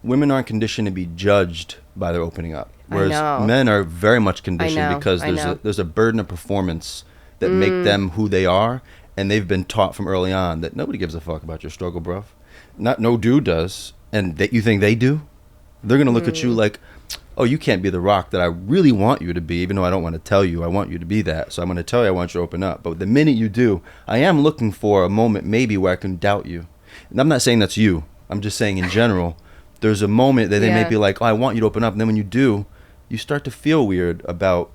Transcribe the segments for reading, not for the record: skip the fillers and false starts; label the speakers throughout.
Speaker 1: women aren't conditioned to be judged by their opening up, whereas men are very much conditioned because there's a burden of performance that make them who they are, and they've been taught from early on that nobody gives a fuck about your struggle, bro. No dude does, and that you think they do. They're gonna look at you like, oh, you can't be the rock that I really want you to be, even though I don't want to tell you I want you to be that. So I'm going to tell you I want you to open up. But the minute you do, I am looking for a moment maybe where I can doubt you. And I'm not saying that's you. I'm just saying in general, there's a moment that they may be like, oh, I want you to open up. And then when you do, you start to feel weird about,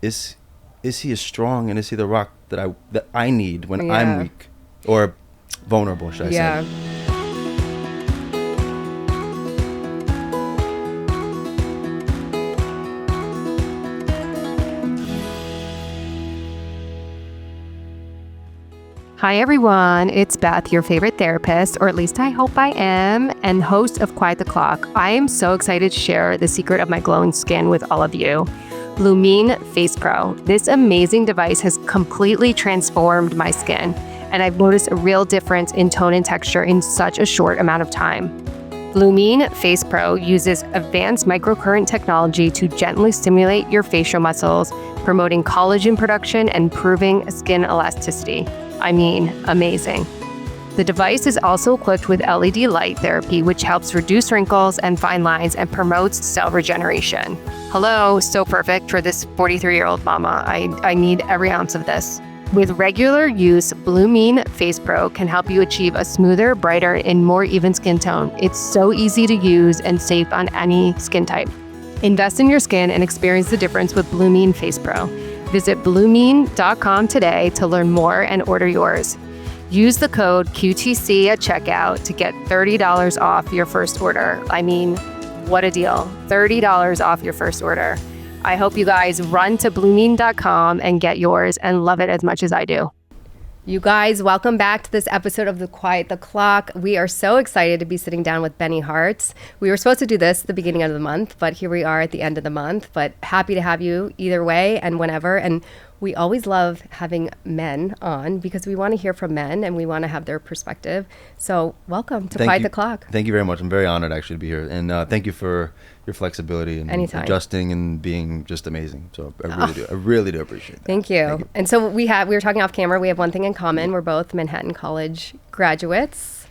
Speaker 1: is he as strong and is he the rock that I need when I'm weak or vulnerable, should I say?
Speaker 2: Hi everyone, it's Beth, your favorite therapist, or at least I hope I am, and host of Quiet the Clock. I am so excited to share the secret of my glowing skin with all of you. Lumine Face Pro. This amazing device has completely transformed my skin, and I've noticed a real difference in tone and texture in such a short amount of time. Lumine Face Pro uses advanced microcurrent technology to gently stimulate your facial muscles, promoting collagen production and improving skin elasticity. I mean, amazing. The device is also equipped with LED light therapy, which helps reduce wrinkles and fine lines and promotes cell regeneration. Hello, so perfect for this 43-year-old mama. I need every ounce of this. With regular use, Lumine Face Pro can help you achieve a smoother, brighter, and more even skin tone. It's so easy to use and safe on any skin type. Invest in your skin and experience the difference with Lumine Face Pro. Visit Lumine.com today to learn more and order yours. Use the code QTC at checkout to get $30 off your first order. I mean, what a deal. $30 off your first order. I hope you guys run to Lumine.com and get yours and love it as much as I do. You guys, welcome back to this episode of the Quiet the Clock. We are so excited to be sitting down with Beanie Hart. We were supposed to do this at the beginning of the month, but here we are at the end of the month. But happy to have you either way and whenever. And we always love having men on because we want to hear from men and we want to have their perspective. So welcome to Quiet the Clock.
Speaker 1: Thank you very much. I'm very honored actually to be here. And thank you for your flexibility and adjusting and being just amazing. So I really do appreciate that.
Speaker 2: Thank you. And so we were talking off camera. We have one thing in common. We're both Manhattan College graduates,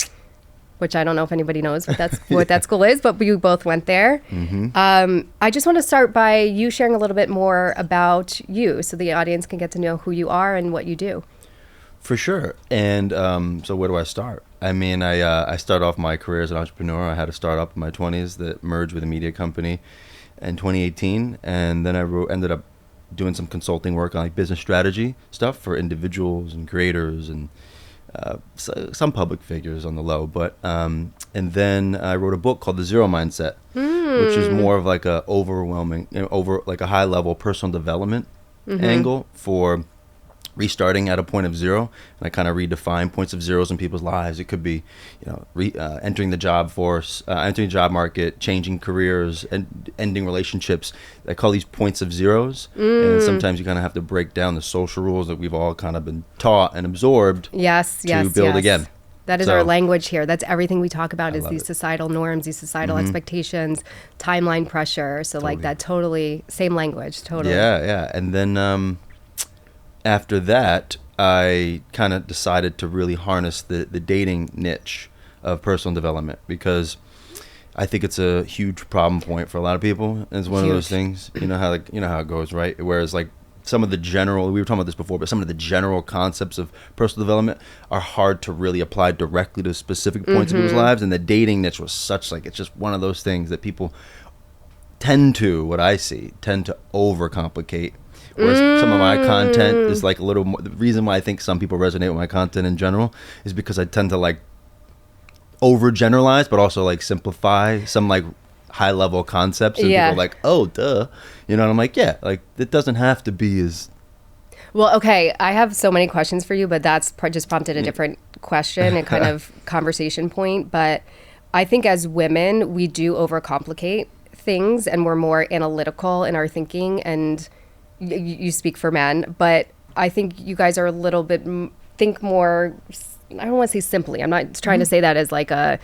Speaker 2: which I don't know if anybody knows what that school is, but we both went there. Mm-hmm. I just want to start by you sharing a little bit more about you so the audience can get to know who you are and what you do.
Speaker 1: For sure. And so where do I start? I mean, I started off my career as an entrepreneur. I had a startup in my 20s that merged with a media company in 2018. And then I ended up doing some consulting work on like business strategy stuff for individuals and creators and some public figures on the low. But and then I wrote a book called The Zero Mindset, which is more of like a overwhelming, like a high level personal development angle for restarting at a point of zero. And I kind of redefine points of zeros in people's lives. It could be, entering the job force, entering the job market, changing careers, and ending relationships. I call these points of zeros. And sometimes you kind of have to break down the social rules that we've all kind of been taught and absorbed to build again.
Speaker 2: That is our language here. That's everything we talk about is these societal norms, these societal expectations, timeline pressure. So like that totally, same language, totally.
Speaker 1: Yeah. And then after that, I kind of decided to really harness the dating niche of personal development because I think it's a huge problem point for a lot of people. And it's one of those things, you know how it goes, right? Whereas like some of the general, we were talking about this before, but some of the general concepts of personal development are hard to really apply directly to specific points of people's lives. And the dating niche was such like, it's just one of those things that people tend to overcomplicate. Whereas some of my content is like a little more, the reason why I think some people resonate with my content in general is because I tend to like overgeneralize, but also like simplify some like high level concepts. And people are like, oh, duh. And I'm like, yeah, like it doesn't have to be as.
Speaker 2: Well, okay. I have so many questions for you, but that's just prompted a different question and kind of conversation point. But I think as women, we do overcomplicate things and we're more analytical in our thinking, and you speak for men, but I think you guys are a little bit think more, I don't want to say simply. I'm not trying to say that as like a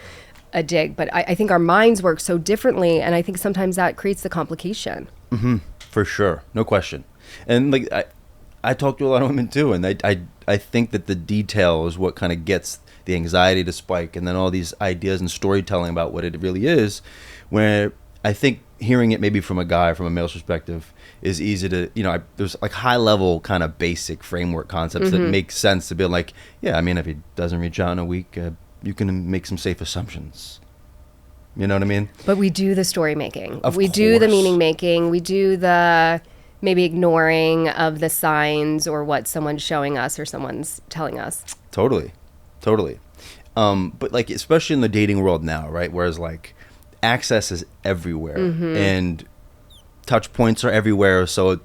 Speaker 2: a dig, but I think our minds work so differently, and I think sometimes that creates the complication.
Speaker 1: For sure, no question. And like I talk to a lot of women too, and I think that the detail is what kind of gets the anxiety to spike, and then all these ideas and storytelling about what it really is, where I think hearing it maybe from a guy, from a male's perspective, is easy to, there's like high level kind of basic framework concepts that make sense to be like, yeah, I mean, if he doesn't reach out in a week, you can make some safe assumptions. You know what I mean?
Speaker 2: But we do the story making.
Speaker 1: Of
Speaker 2: we do the
Speaker 1: course.
Speaker 2: meaning making. We do the maybe ignoring of the signs or what someone's showing us or someone's telling us.
Speaker 1: Totally. But like, especially in the dating world now, right? Whereas like access is everywhere and touch points are everywhere. So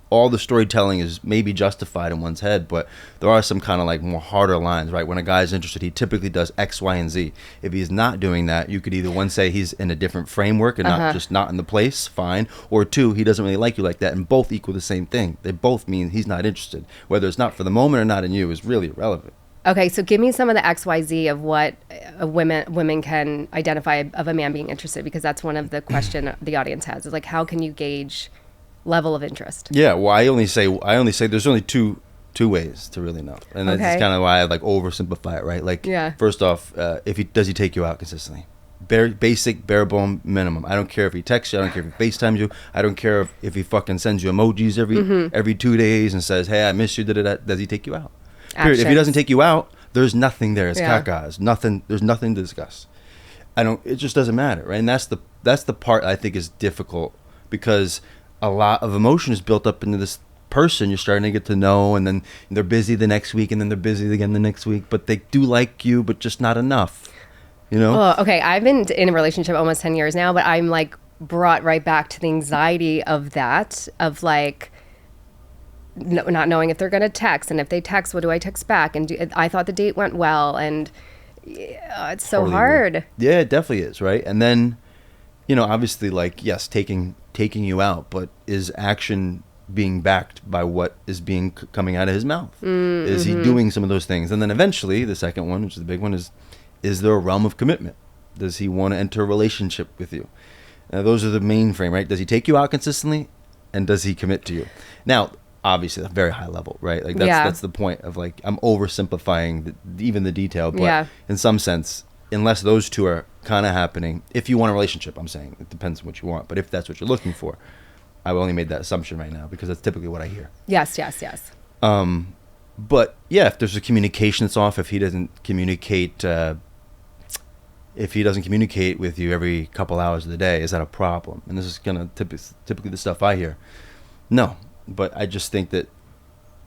Speaker 1: all the storytelling is maybe justified in one's head, but there are some kind of like more harder lines, right? When a guy's interested, he typically does X, Y, and Z. If he's not doing that, you could either one say he's in a different framework and not in the place, fine, or two, he doesn't really like you like that, and both equal the same thing. They both mean he's not interested. Whether it's not for the moment or not in you is really irrelevant.
Speaker 2: Okay, so give me some of the XYZ of what women can identify of a man being interested, because that's one of the question the audience has, is like, how can you gauge level of interest?
Speaker 1: Yeah, well, I only say there's only two ways to really know, and that's kind of why I like oversimplify it, right? Like, first off, does he take you out consistently? Bare bone minimum. I don't care if he texts you. I don't care if he FaceTimes you. I don't care if he fucking sends you emojis every 2 days and says, "Hey, I miss you." Does he take you out? Period. If he doesn't take you out, there's nothing there. It's caca. Nothing. There's nothing to discuss. It just doesn't matter, right? And that's the part I think is difficult, because a lot of emotion is built up into this person you're starting to get to know, and then they're busy the next week, and then they're busy again the next week, but they do like you, but just not enough,
Speaker 2: Oh, okay, I've been in a relationship almost 10 years now, but I'm like brought right back to the anxiety of that, of like not knowing if they're going to text, and if they text, what do I text back, and I thought the date went well, and it's so hard.
Speaker 1: Weird. Yeah, it definitely is, right? And then obviously, like, yes, taking you out, but is action being backed by what is coming out of his mouth? Is he doing some of those things? And then eventually, the second one, which is the big one, is there a realm of commitment? Does he want to enter a relationship with you? Those are the main frame, right? Does he take you out consistently, and does he commit to you? Now, obviously, a very high level, right? Like that's the point of, like, I'm oversimplifying even the detail, but in some sense, unless those two are kind of happening, if you want a relationship, I'm saying it depends on what you want, but if that's what you're looking for, I've only made that assumption right now because that's typically what I hear.
Speaker 2: Yes.
Speaker 1: But yeah, if there's a communication that's off, if he doesn't communicate with you every couple hours of the day, is that a problem? And this is gonna typically the stuff I hear. No, but I just think that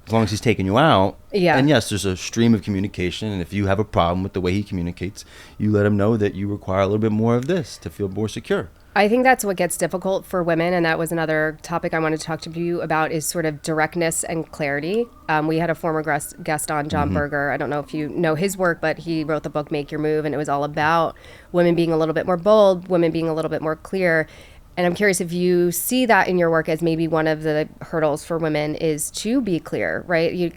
Speaker 1: as long as he's taking you out, and yes, there's a stream of communication, and if you have a problem with the way he communicates, you let him know that you require a little bit more of this to feel more secure.
Speaker 2: I think that's what gets difficult for women, and that was another topic I wanted to talk to you about, is sort of directness and clarity. We had a former guest on, John Berger. I don't know if you know his work, but he wrote the book Make Your Move, and it was all about women being a little bit more bold, women being a little bit more clear. And I'm curious if you see that in your work as maybe one of the hurdles for women is to be clear, right?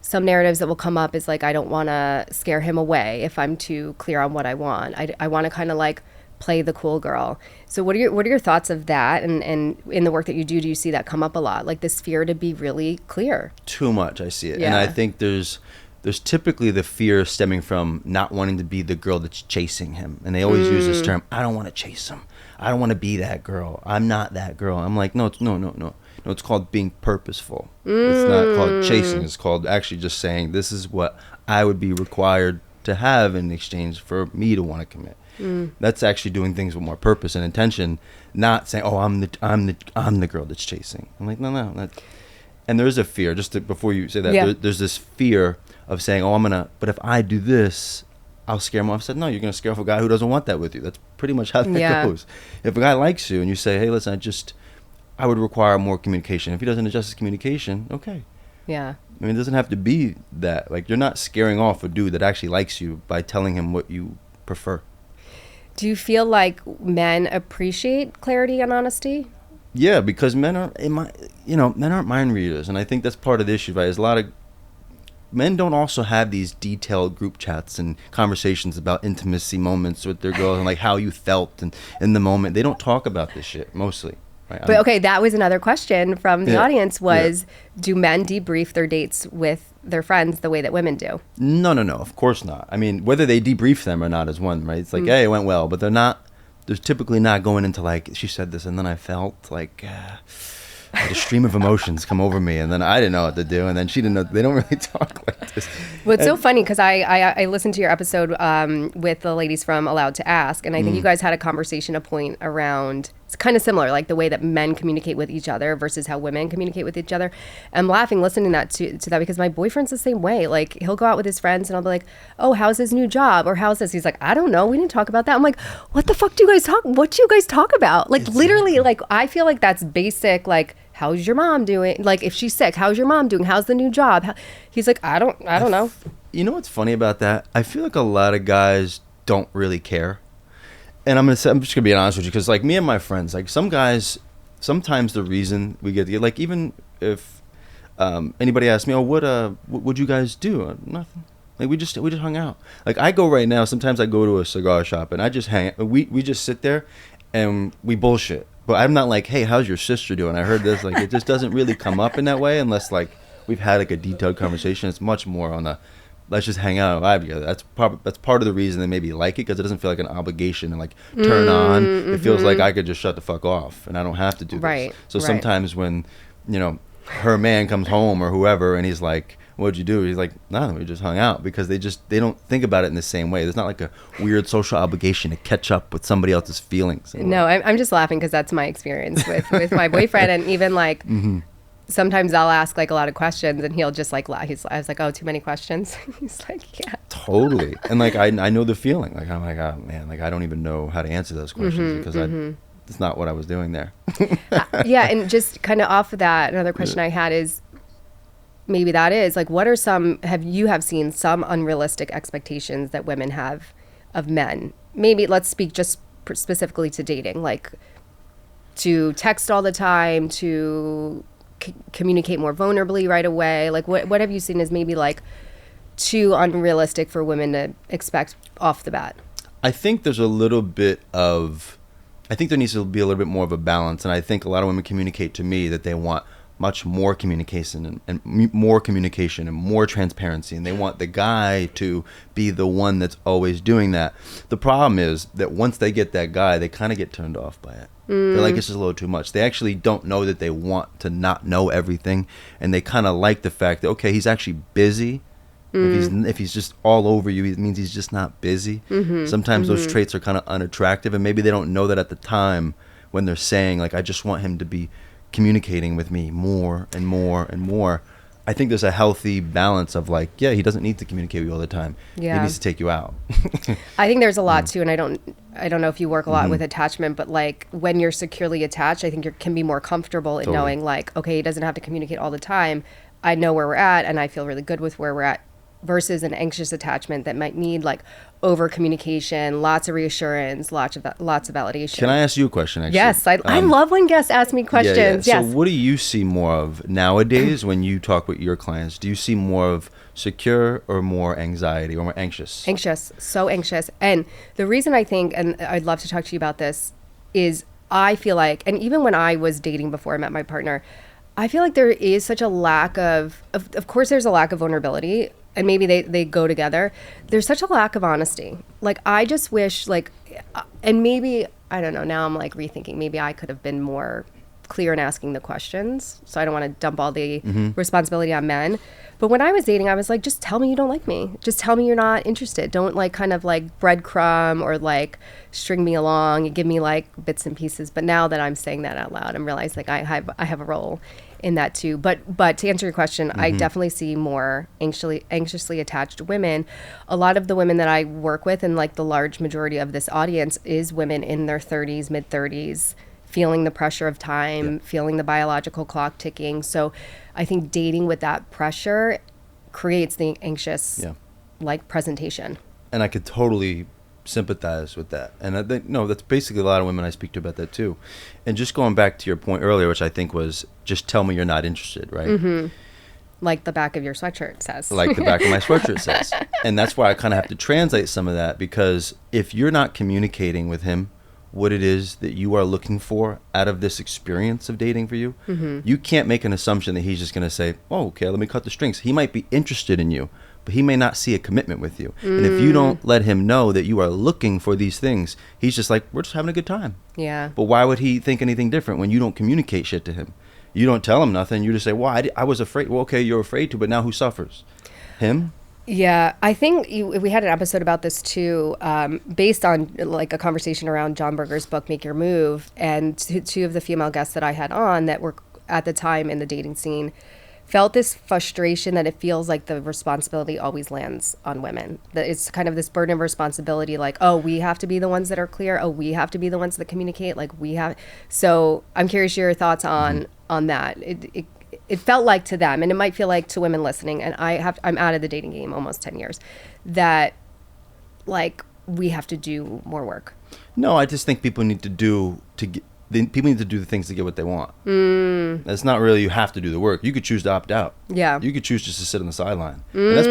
Speaker 2: Some narratives that will come up is like, I don't want to scare him away if I'm too clear on what I want. I want to kind of like play the cool girl. So what are your thoughts of that? And in the work that you do you see that come up a lot? Like this fear to be really clear?
Speaker 1: Too much, I see it. And I think there's typically the fear stemming from not wanting to be the girl that's chasing him. And they always use this term, I don't want to chase him. I don't want to be that girl. I'm not that girl. I'm like, no. It's called being purposeful. It's not called chasing. It's called actually just saying, this is what I would be required to have in exchange for me to want to commit. That's actually doing things with more purpose and intention, not saying, oh, I'm the girl that's chasing. I'm like, no. And there is a fear, before you say that, there's this fear of saying, oh, but if I do this, I'll scare him off. I said, no, you're going to scare off a guy who doesn't want that with you. That's pretty much how that goes. If a guy likes you and you say, hey, listen, I would require more communication. If he doesn't adjust his communication, okay.
Speaker 2: Yeah.
Speaker 1: I mean, it doesn't have to be that. Like, you're not scaring off a dude that actually likes you by telling him what you prefer.
Speaker 2: Do you feel like men appreciate clarity and honesty?
Speaker 1: Yeah, because men aren't mind readers, and I think that's part of the issue. Right? There's a lot of men don't also have these detailed group chats and conversations about intimacy moments with their girls and like how you felt and in the moment. They don't talk about this shit mostly. Right?
Speaker 2: But okay, that was another question from the audience was, do men debrief their dates with their friends the way that women do?
Speaker 1: No, of course not. I mean, whether they debrief them or not is one, right? It's like, hey, it went well, but they're typically not going into like, she said this and then I felt like I had a stream of emotions come over me and then I didn't know what to do and then she didn't know. They don't really talk like this.
Speaker 2: Well, it's so funny because I listened to your episode with the ladies from Allowed to Ask, and I think you guys had a conversation, a point around, it's kind of similar, like the way that men communicate with each other versus how women communicate with each other. I'm laughing listening to that because my boyfriend's the same way. Like, he'll go out with his friends and I'll be like, oh, how's his new job? Or how's this? He's like, I don't know. We didn't talk about that. I'm like, what the fuck do you guys talk? What do you guys talk about? Like, literally, like, I feel like that's basic, like, how's your mom doing? Like, if she's sick, how's your mom doing? How's the new job? He's like, I don't know.
Speaker 1: You know what's funny about that? I feel like a lot of guys don't really care. And I'm just gonna be honest with you, because like me and my friends, like some guys, sometimes the reason we get together, like even if anybody asks me, oh, what'd you guys do? Nothing. Like we just hung out. Like I go right now. Sometimes I go to a cigar shop and I just hang. We just sit there and we bullshit. But I'm not like, hey, how's your sister doing? I heard this. Like it just doesn't really come up in that way unless like we've had like a detailed conversation. It's much more on a let's just hang out and vibe together. That's part of the reason they maybe like it, because it doesn't feel like an obligation and like turn on. It feels like I could just shut the fuck off and I don't have to do this. So sometimes when, you know, her man comes home or whoever and he's like, what'd you do? He's like, nothing, we just hung out, because they don't think about it in the same way. There's not like a weird social obligation to catch up with somebody else's feelings.
Speaker 2: No, I'm just laughing because that's my experience with my boyfriend. And even like sometimes I'll ask like a lot of questions and he'll just like laugh. I was like, oh, too many questions. He's like, yeah.
Speaker 1: Totally. And like I know the feeling. Like I'm like, oh man, like I don't even know how to answer those questions because it's not what I was doing there.
Speaker 2: Yeah, and just kind of off of that, another question I had is, maybe that is like, what are have you seen some unrealistic expectations that women have of men? Maybe let's speak just specifically to dating, like to text all the time, to communicate more vulnerably right away. Like what have you seen as maybe like too unrealistic for women to expect off the bat?
Speaker 1: I think there needs to be a little bit more of a balance. And I think a lot of women communicate to me that they want much more communication and more communication and more transparency, and they want the guy to be the one that's always doing that. The problem is that once they get that guy, they kind of get turned off by it. They're like, it's just a little too much. They actually don't know that they want to not know everything, and they kind of like the fact that, okay, he's actually busy. If he's just all over you, it means he's just not busy. Sometimes those traits are kind of unattractive, and maybe they don't know that at the time when they're saying like, I just want him to be communicating with me more and more and more. I think there's a healthy balance of like, yeah, he doesn't need to communicate with you all the time. He needs to take you out.
Speaker 2: I think there's a lot too, and I don't know if you work a lot with attachment, but like when you're securely attached, I think you can be more comfortable in knowing like, okay, he doesn't have to communicate all the time. I know where we're at and I feel really good with where we're at, versus an anxious attachment that might need like over communication, lots of reassurance, lots of validation.
Speaker 1: Can I ask you a question, actually?
Speaker 2: Yes, I love when guests ask me questions.
Speaker 1: Yeah.
Speaker 2: Yes.
Speaker 1: So what do you see more of nowadays when you talk with your clients? Do you see more of secure or more anxiety or more anxious?
Speaker 2: Anxious, so anxious. And the reason I think, and I'd love to talk to you about this, is I feel like, and even when I was dating before I met my partner, I feel like there is such a lack of course there's a lack of vulnerability, and maybe they go together. There's such a lack of honesty. Like I just wish like, and maybe, I don't know, now I'm like rethinking, maybe I could have been more clear in asking the questions. So I don't want to dump all the responsibility on men. But when I was dating, I was like, just tell me you don't like me. Just tell me you're not interested. Don't like kind of like breadcrumb or like string me along and give me like bits and pieces. But now that I'm saying that out loud, I'm realizing like I have a role in that too. But to answer your question, I definitely see more anxiously attached women. A lot of the women that I work with, and like the large majority of this audience, is women in their 30s, mid 30s, feeling the pressure of time, feeling the biological clock ticking. So I think dating with that pressure creates the anxious like presentation.
Speaker 1: And I could totally sympathize with that. And I think, no, that's basically a lot of women I speak to about that too. And just going back to your point earlier, which I think was just tell me you're not interested, right?
Speaker 2: Like the back of your sweatshirt says.
Speaker 1: Like the back of my sweatshirt says. And that's why I kind of have to translate some of that, because if you're not communicating with him what it is that you are looking for out of this experience of dating for you, you can't make an assumption that he's just going to say, oh, okay, let me cut the strings. He might be interested in you, but he may not see a commitment with you. And if you don't let him know that you are looking for these things, he's just like, we're just having a good time.
Speaker 2: Yeah.
Speaker 1: But why would he think anything different when you don't communicate shit to him? You don't tell him nothing. You just say, well, I was afraid. Well, okay, you're afraid to, but now who suffers? Him?
Speaker 2: Yeah, I think we had an episode about this too, based on like a conversation around John Berger's book, Make Your Move. And two of the female guests that I had on that were at the time in the dating scene felt this frustration that it feels like the responsibility always lands on women. That it's kind of this burden of responsibility, like, oh, we have to be the ones that are clear. Oh, we have to be the ones that communicate. Like we have. So I'm curious your thoughts on that. It felt like to them, and it might feel like to women listening, and I'm out of the dating game almost 10 years, that like we have to do more work.
Speaker 1: No, I just think people need to do people need to do the things to get what they want. That's not really you have to do the work. You could choose to opt out.
Speaker 2: Yeah.
Speaker 1: You could choose just to sit on the sideline. And that's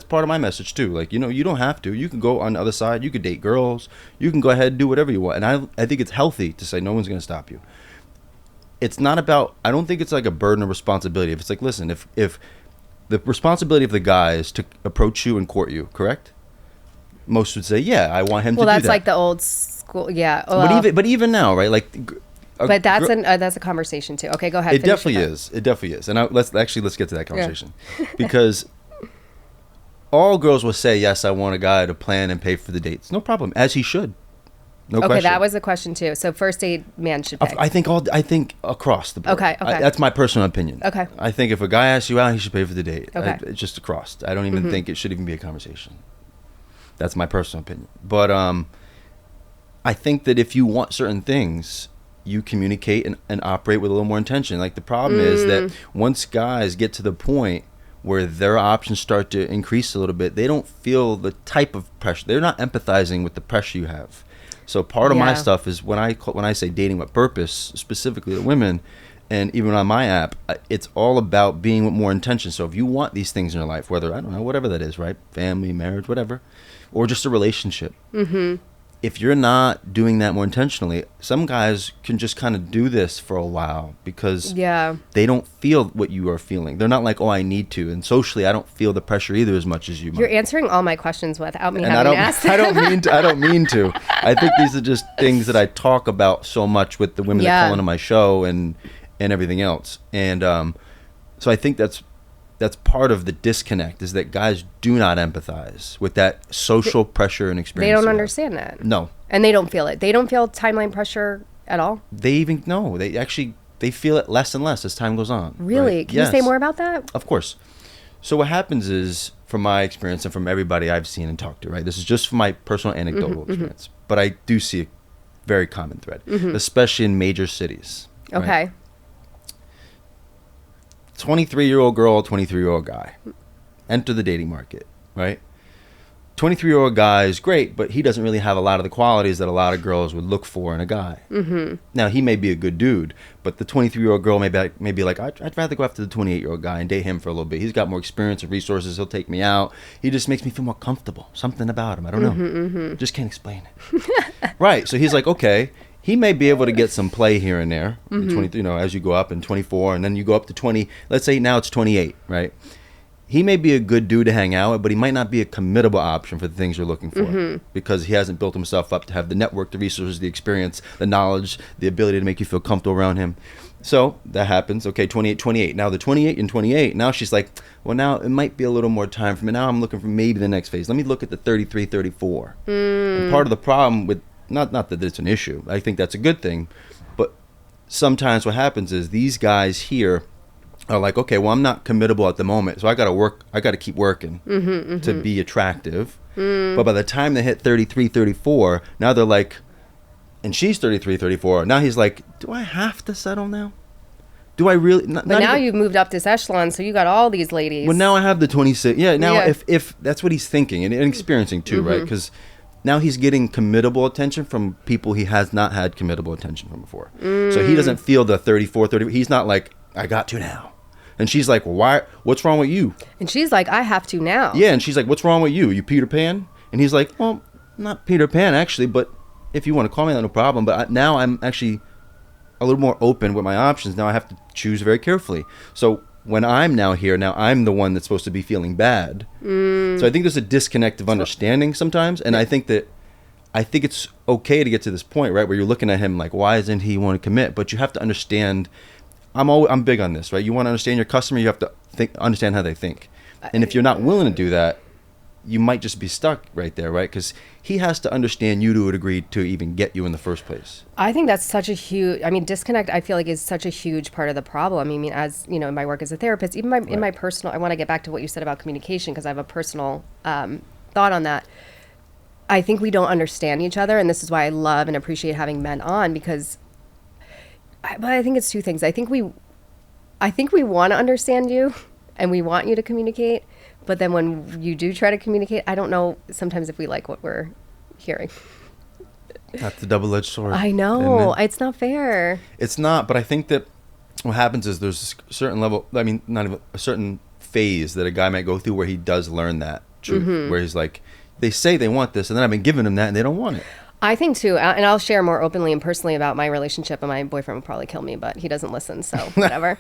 Speaker 1: part of my message too. Like, you know, you don't have to. You can go on the other side. You could date girls. You can go ahead and do whatever you want. And I think it's healthy to say no one's going to stop you. It's not about, I don't think it's like a burden of responsibility. If it's like, listen, if the responsibility of the guy is to approach you and court you, correct? Most would say, yeah, I want him to do that.
Speaker 2: Well, that's like the old school, yeah. Well,
Speaker 1: but even now, right? Like,
Speaker 2: but that's a conversation too. Okay, go ahead.
Speaker 1: It definitely is. It definitely is. And let's get to that conversation, because all girls will say, yes, I want a guy to plan and pay for the dates. No problem, as he should. No question.
Speaker 2: Okay, that was a question too. So first date, man should pay.
Speaker 1: I think across the board.
Speaker 2: Okay.
Speaker 1: That's my personal opinion.
Speaker 2: Okay.
Speaker 1: I think if a guy asks you out, he should pay for the date.
Speaker 2: Okay.
Speaker 1: It's just across. I don't even think it should even be a conversation. That's my personal opinion. But I think that if you want certain things, you communicate and operate with a little more intention. Like the problem is that once guys get to the point where their options start to increase a little bit, they don't feel the type of pressure. They're not empathizing with the pressure you have. So part of my stuff is when I say dating with purpose, specifically to women, and even on my app, it's all about being with more intention. So if you want these things in your life, whether, I don't know, whatever that is, right? Family, marriage, whatever, or just a relationship. If you're not doing that more intentionally, some guys can just kind of do this for a while because they don't feel what you are feeling. They're not like, oh, I need to. And socially, I don't feel the pressure either as much as you might.
Speaker 2: You're answering all my questions without me having asked.
Speaker 1: I don't mean to. I think these are just things that I talk about so much with the women that call into my show and everything else. And so I think that's part of the disconnect, is that guys do not empathize with that social pressure and experience.
Speaker 2: They don't understand that.
Speaker 1: No.
Speaker 2: And they don't feel it. They don't feel timeline pressure at all? They
Speaker 1: feel it less and less as time goes on.
Speaker 2: Really?
Speaker 1: Right?
Speaker 2: Can you say more about that?
Speaker 1: Of course. So what happens is, from my experience and from everybody I've seen and talked to, right? This is just from my personal anecdotal experience. But I do see a very common thread, especially in major cities.
Speaker 2: Okay.
Speaker 1: Right? 23-year-old girl, 23-year-old guy enter the dating market, right? 23-year-old guy is great, but he doesn't really have a lot of the qualities that a lot of girls would look for in a guy. Now, he may be a good dude, but the 23-year-old girl may be like, I'd rather go after the 28-year-old guy and date him for a little bit. He's got more experience and resources. He'll take me out. He just makes me feel more comfortable. Something about him. I don't know. Just can't explain it. Right. So he's like, okay. He may be able to get some play here and there, 23, as you go up, in 24, and then you go up to 20. Let's say now it's 28, right? He may be a good dude to hang out with, but he might not be a committable option for the things you're looking for, because he hasn't built himself up to have the network, the resources, the experience, the knowledge, the ability to make you feel comfortable around him. So that happens. Okay, 28. Now the 28 and 28, now she's like, well, now it might be a little more time for me. Now I'm looking for maybe the next phase. Let me look at the 33, 34. And part of the problem with, not that it's an issue, I think that's a good thing, but sometimes what happens is these guys here are like, okay, well, I'm not committable at the moment, so I got to keep working to be attractive. But by the time they hit 33, 34, now they're like, and she's 33, 34, now he's like, do I have to settle now? Do I really?
Speaker 2: But now you've moved up this echelon, so you got all these ladies.
Speaker 1: Well, now I have the 26. Yeah, now if that's what he's thinking and experiencing too, right? Because now he's getting committable attention from people he has not had committable attention from before. So he doesn't feel the 34, 30. He's not like, I got to now. And she's like, well, why? What's wrong with you?
Speaker 2: And she's like, I have to now.
Speaker 1: Yeah, and she's like, what's wrong with you? You Peter Pan? And he's like, well, not Peter Pan, actually, but if you want to call me that, no problem. But now I'm actually a little more open with my options. Now I have to choose very carefully. So when I'm now here, now I'm the one that's supposed to be feeling bad. So I think there's a disconnect of understanding sometimes. And I think it's okay to get to this point, right, where you're looking at him like, why isn't he want to commit? But you have to understand. I'm big on this, right? You want to understand your customer, you have to understand how they think. And if you're not willing to do that, you might just be stuck right there, right? Because he has to understand you to a degree to even get you in the first place.
Speaker 2: I think that's such a huge, disconnect, I feel like, is such a huge part of the problem. I mean, as you know, in my work as a therapist, even in my personal, I want to get back to what you said about communication because I have a personal thought on that. I think we don't understand each other, and this is why I love and appreciate having men on, because but I think it's two things. I think we want to understand you and we want you to communicate, but then when you do try to communicate, I don't know sometimes if we like what we're hearing.
Speaker 1: That's a double-edged sword.
Speaker 2: I know. It's not fair.
Speaker 1: It's not, but I think that what happens is there's a certain level, not even a certain phase that a guy might go through where he does learn that truth, where he's like, they say they want this, and then I've been giving them that, and they don't want it. I
Speaker 2: think too, and I'll share more openly and personally about my relationship, and my boyfriend will probably kill me, but he doesn't listen, so whatever.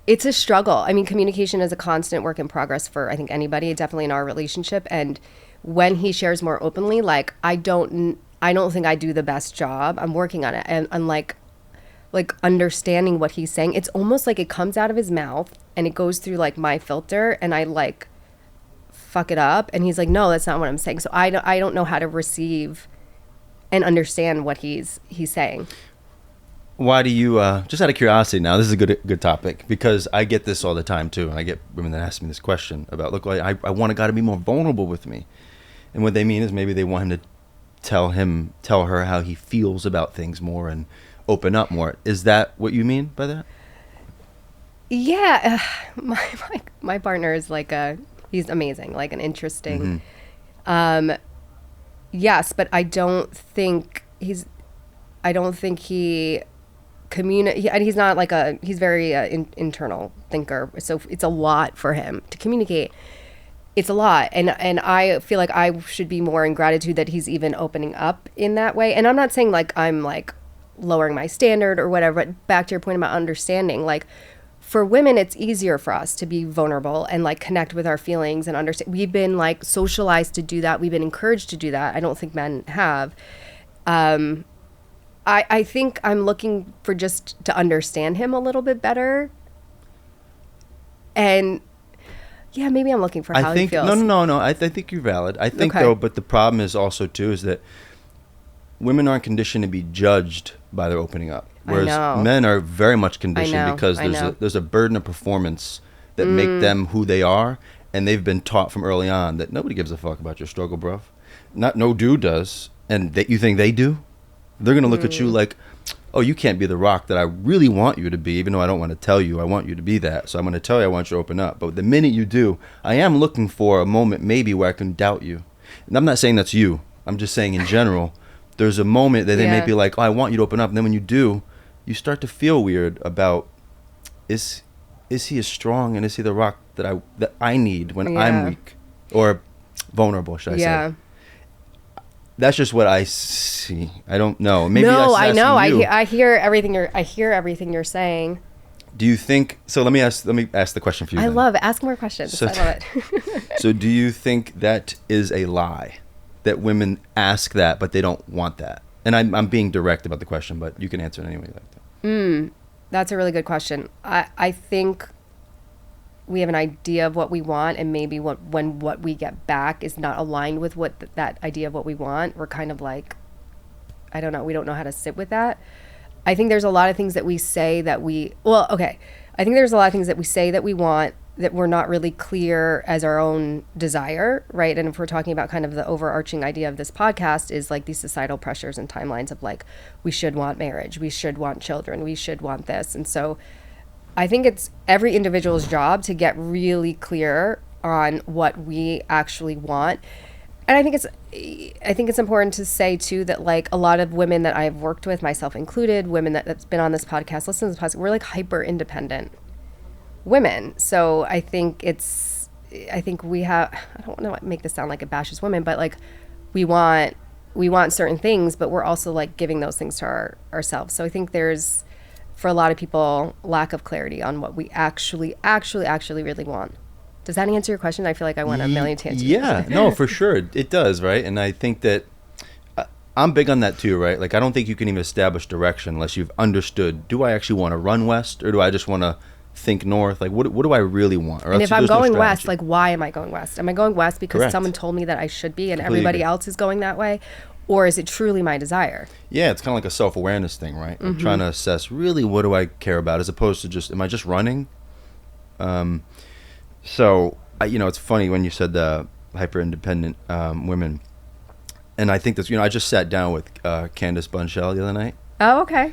Speaker 2: It's a struggle. Communication is a constant work in progress for, I think, anybody, definitely in our relationship. And when he shares more openly, like, I don't think I do the best job. I'm working on it. And I'm like understanding what he's saying. It's almost like it comes out of his mouth and it goes through like my filter and I like fuck it up. And he's like, no, that's not what I'm saying. So I don't know how to receive and understand what he's saying.
Speaker 1: Why do you, just out of curiosity now, this is a good topic, because I get this all the time too, and I get women that ask me this question about, look, I want a guy to be more vulnerable with me. And what they mean is maybe they want him to tell her how he feels about things more and open up more. Is that what you mean by that?
Speaker 2: Yeah. My partner is like he's amazing, like an interesting, yes, but I don't think he he's not like he's very internal thinker, so it's a lot for him to communicate. It's a lot, and I feel like I should be more in gratitude that he's even opening up in that way. And I'm not saying like I'm like lowering my standard or whatever, but back to your point about understanding, like for women it's easier for us to be vulnerable and like connect with our feelings and understand. We've been like socialized to do that, we've been encouraged to do that. I don't think men have. I think I'm looking for just to understand him a little bit better. And yeah, maybe I'm looking for how he feels.
Speaker 1: No. I think you're valid. I think though, but the problem is also too, is that women aren't conditioned to be judged by their opening up. Whereas men are very much conditioned because there's a burden of performance that make them who they are. And they've been taught from early on that nobody gives a fuck about your struggle, bruv. No dude does. And that you think they do? They're going to look at you like, oh, you can't be the rock that I really want you to be, even though I don't want to tell you I want you to be that. So I'm going to tell you I want you to open up. But the minute you do, I am looking for a moment maybe where I can doubt you. And I'm not saying that's you. I'm just saying in general, there's a moment that they may be like, oh, I want you to open up. And then when you do, you start to feel weird about, is he as strong and is he the rock that I need when I'm weak or vulnerable, should I say? That's just what I see. I don't know. Maybe
Speaker 2: I know. I hear everything you're saying.
Speaker 1: Do you think? So let me ask the question for you.
Speaker 2: I love it. Ask more questions. I love
Speaker 1: it. So do you think that is a lie, that women ask that but they don't want that? And I'm being direct about the question, but you can answer it anyway like that.
Speaker 2: That's a really good question. I think we have an idea of what we want, and maybe when what we get back is not aligned with what that idea of what we want, we're kind of like, I don't know, we don't know how to sit with that. I think there's a lot of things that we say that I think there's a lot of things that we say that we want that we're not really clear as our own desire, right? And if we're talking about kind of the overarching idea of this podcast is like these societal pressures and timelines of like, we should want marriage, we should want children, we should want this. And so I think it's every individual's job to get really clear on what we actually want. And I think it's important to say too that like a lot of women that I've worked with, myself included, women that's been on this podcast, listen to this podcast, we're like hyper independent women. So I think we have, I don't want to make this sound like it bashes women, but like we want certain things, but we're also like giving those things to ourselves. So I think there's, for a lot of people, lack of clarity on what we actually really want. Does that answer your question? I feel like I went a million tangents.
Speaker 1: Yeah, no, for sure. It does, right? And I think that I'm big on that too, right? Like, I don't think you can even establish direction unless you've understood, do I actually want to run west or do I just want to think north? Like, what do I really want? Or
Speaker 2: and if I'm going west, like, why am I going west? Am I going west because
Speaker 1: Correct.
Speaker 2: someone told me that I should be and
Speaker 1: Completely
Speaker 2: everybody
Speaker 1: agree.
Speaker 2: else is going that way? Or is it truly my desire?
Speaker 1: Yeah, it's kind of like a self-awareness thing, right? Like trying to assess really what do I care about as opposed to just, am I just running? So, it's funny when you said the hyper-independent women. And I think that's, I just sat down with Candace Bunchell the other night.
Speaker 2: Oh, okay.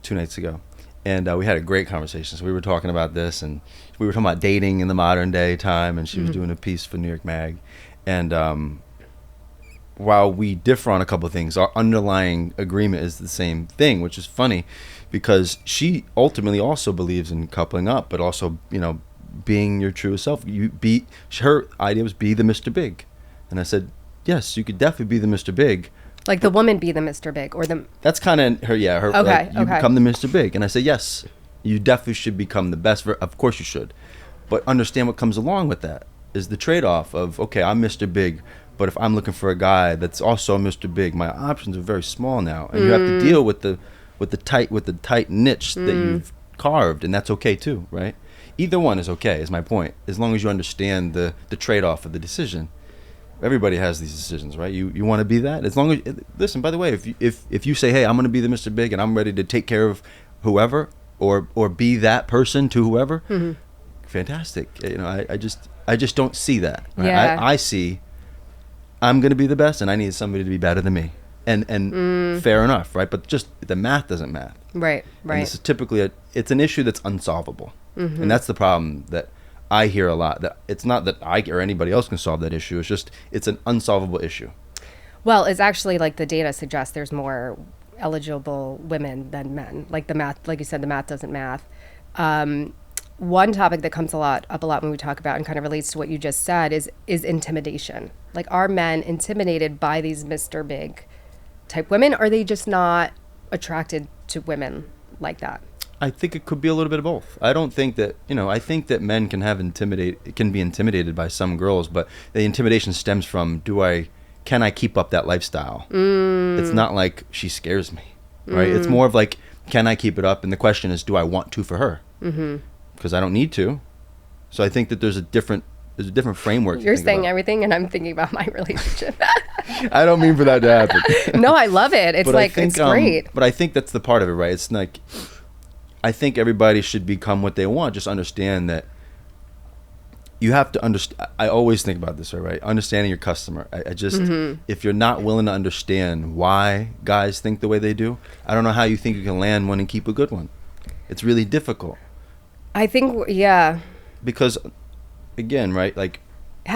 Speaker 1: 2 nights ago. And we had a great conversation. So we were talking about this, and we were talking about dating in the modern day time, and she was doing a piece for New York Mag. And while we differ on a couple of things, our underlying agreement is the same thing, which is funny because she ultimately also believes in coupling up, but also, being your true self. Her idea was be the Mr. Big. And I said, yes, you could definitely be the Mr. Big.
Speaker 2: Like the woman be the Mr. Big or the...
Speaker 1: That's kind of her, yeah. Her,
Speaker 2: okay,
Speaker 1: like, you become the Mr. Big. And I say, yes, you definitely should become the best. Of course you should. But understand what comes along with that is the trade-off of, okay, I'm Mr. Big, but if I'm looking for a guy that's also Mr. Big, my options are very small now. And you have to deal with the tight niche that you've carved, and that's okay too, right? Either one is okay, is my point, as long as you understand the trade-off of the decision. Everybody has these decisions, right? You want to be that? As long as, listen, by the way, if you say, hey, I'm going to be the Mr. Big and I'm ready to take care of whoever or be that person to whoever, fantastic. I just don't see that. Right?
Speaker 2: Yeah.
Speaker 1: I see I'm going to be the best and I need somebody to be better than me. And fair enough, right? But just the math doesn't math.
Speaker 2: Right.
Speaker 1: And this is typically it's an issue that's unsolvable. And that's the problem that I hear a lot, that it's not that I or anybody else can solve that issue. It's just, it's an unsolvable issue.
Speaker 2: Well, it's actually like the data suggests there's more eligible women than men. Like the math, like you said, the math doesn't math. One topic that comes up a lot when we talk about and kind of relates to what you just said is intimidation. Like, are men intimidated by these Mr. Big type women? Or are they just not attracted to women like that?
Speaker 1: I think it could be a little bit of both. I don't think that, I think that men can be intimidated by some girls, but the intimidation stems from, can I keep up that lifestyle? It's not like she scares me, right? It's more of like, can I keep it up? And the question is, do I want to for her? Because I don't need to. So I think that there's a different framework.
Speaker 2: You're saying everything and I'm thinking about my relationship.
Speaker 1: I don't mean for that to happen.
Speaker 2: No, I love it. It's it's great.
Speaker 1: But I think that's the part of it, right? It's like, I think everybody should become what they want. Just understand that you have to understand. I always think about this, right? Understanding your customer. I just, if you're not willing to understand why guys think the way they do, I don't know how you think you can land one and keep a good one. It's really difficult.
Speaker 2: I think, yeah.
Speaker 1: Because, again, right, like...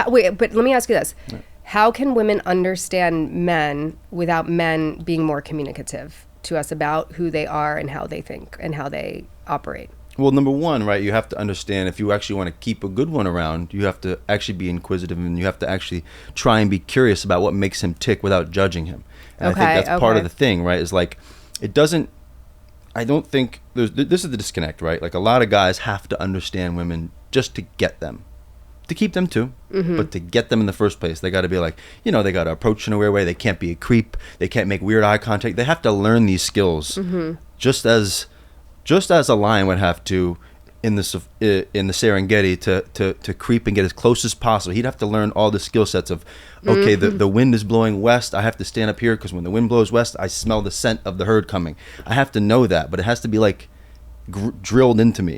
Speaker 2: Wait, but let me ask you this. Yeah. How can women understand men without men being more communicative to us about who they are and how they think and how they operate?
Speaker 1: Well, number one, right, you have to understand if you actually want to keep a good one around, you have to actually be inquisitive and you have to actually try and be curious about what makes him tick without judging him. And I think that's part of the thing, right, is like, I don't think, this is the disconnect, right? Like, a lot of guys have to understand women just to get them. To keep them too, but to get them in the first place, they got to be like, they got to approach in a weird way. They can't be a creep. They can't make weird eye contact. They have to learn these skills, just as a lion would have to in the Serengeti to creep and get as close as possible. He'd have to learn all the skill sets of, okay, the wind is blowing west. I have to stand up here because when the wind blows west, I smell the scent of the herd coming. I have to know that, but it has to be like drilled into me.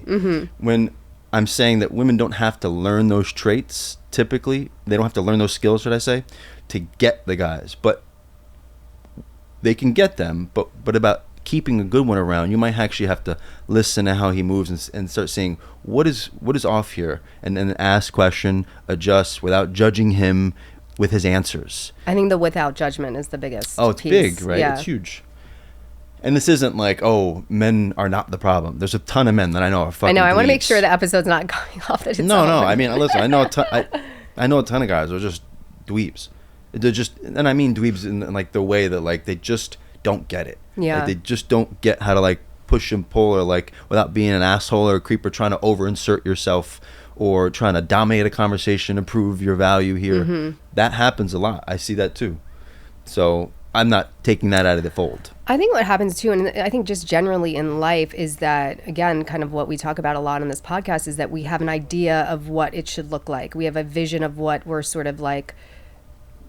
Speaker 1: When I'm saying that women don't have to learn those traits, typically. They don't have to learn those skills, should I say, to get the guys. But they can get them, but about keeping a good one around, you might actually have to listen to how he moves and start seeing what is off here, and then ask question, adjust without judging him, with his answers.
Speaker 2: I think the without judgment is the biggest
Speaker 1: Oh, it's
Speaker 2: piece.
Speaker 1: big, right?
Speaker 2: Yeah.
Speaker 1: It's huge. And this isn't like, oh, men are not the problem. There's a ton of men that I know are fucking
Speaker 2: I want to make
Speaker 1: dweebs.
Speaker 2: sure the episode's not going off that it's
Speaker 1: No.
Speaker 2: all
Speaker 1: I mean, listen, I know a ton. I know a ton of guys who are just dweebs. They're just, and I mean dweebs in like the way that like they just don't get it.
Speaker 2: Yeah.
Speaker 1: Like, they just don't get how to like push and pull, or like without being an asshole or a creep, or trying to over insert yourself, or trying to dominate a conversation and prove your value here. That happens a lot. I see that too. So I'm not taking that out of the fold.
Speaker 2: I think what happens too, and I think just generally in life, is that, again, kind of what we talk about a lot on this podcast, is that we have an idea of what it should look like. We have a vision of what we're sort of like,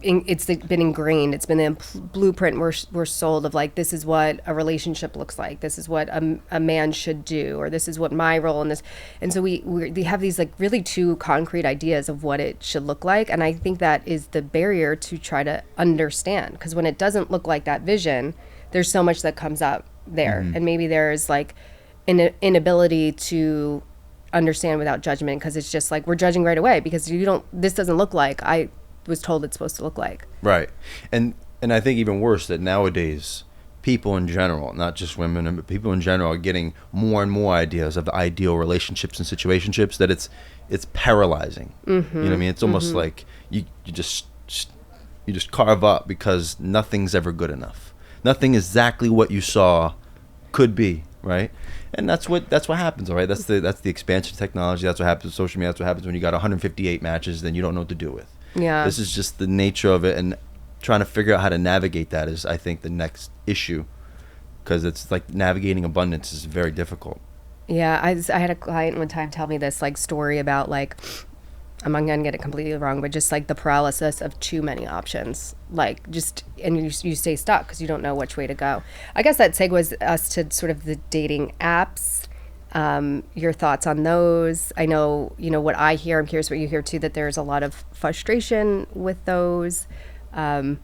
Speaker 2: been ingrained. It's been the blueprint we're sold of, like, this is what a relationship looks like. This is what a man should do, or this is what my role in this. And so we have these like really two concrete ideas of what it should look like. And I think that is the barrier to try to understand, because when it doesn't look like that vision, there's so much that comes up there. And maybe there's like an inability to understand without judgment, because it's just like we're judging right away because this doesn't look like I was told it's supposed to look like.
Speaker 1: Right. And I think even worse that nowadays people in general, not just women, but people in general, are getting more and more ideas of the ideal relationships and situationships that it's paralyzing. You know what I mean? It's almost like you just carve up, because nothing's ever good enough. Nothing exactly what you saw could be, right? And that's what happens, all right? That's the expansion of technology. That's what happens with social media. That's what happens when you got 158 matches, then you don't know what to do with.
Speaker 2: Yeah.
Speaker 1: This is just the nature of it, and trying to figure out how to navigate that is, I think, the next issue, because it's like navigating abundance is very difficult.
Speaker 2: Yeah, I had a client one time tell me this like story about, like, I'm not gonna get it completely wrong, but just like the paralysis of too many options, like just, and you stay stuck because you don't know which way to go. I guess that segues us to sort of the dating apps. Your thoughts on those? I know, what I hear, I'm curious what you hear too, that there's a lot of frustration with those. The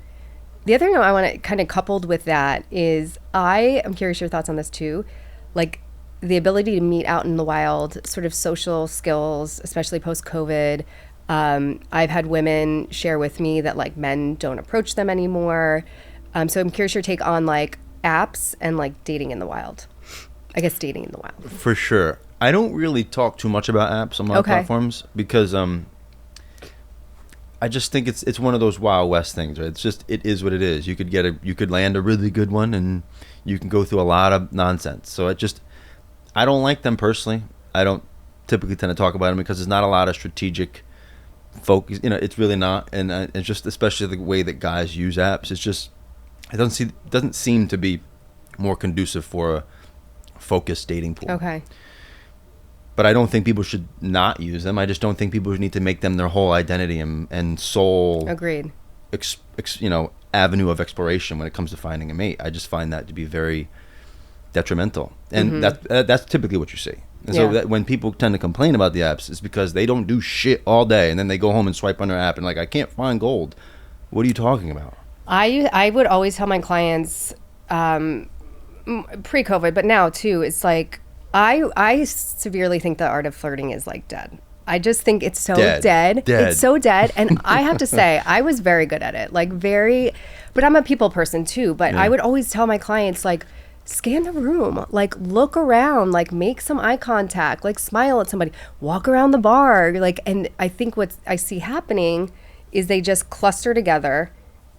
Speaker 2: other thing I want to kind of coupled with that is, I am curious your thoughts on this too, like the ability to meet out in the wild, sort of social skills, especially post-COVID. I've had women share with me that like men don't approach them anymore. So I'm curious your take on like apps and like dating in the wild. I guess dating in the wild.
Speaker 1: For sure. I don't really talk too much about apps on my platforms, because I just think it's one of those Wild West things, right? It is what it is. You could land a really good one, and you can go through a lot of nonsense. So I don't like them personally. I don't typically tend to talk about them because there's not a lot of strategic focus. It's really not, and it's just, especially the way that guys use apps. It's just, it doesn't seem to be more conducive for a focused dating pool.
Speaker 2: Okay.
Speaker 1: But I don't think people should not use them. I just don't think people need to make them their whole identity and sole.
Speaker 2: Agreed.
Speaker 1: Avenue of exploration when it comes to finding a mate. I just find that to be very detrimental, and that's typically what you see. And so that when people tend to complain about the apps, it's because they don't do shit all day, and then they go home and swipe on their app and like, I can't find gold. What are you talking about?
Speaker 2: I would always tell my clients, pre-COVID, but now too, it's like I severely think the art of flirting is like dead. I just think it's so dead. It's so dead. And I have to say, I was very good at it. But I'm a people person too. But I would always tell my clients, like, scan the room, like look around, like make some eye contact, like smile at somebody, walk around the bar. And I think what I see happening is they just cluster together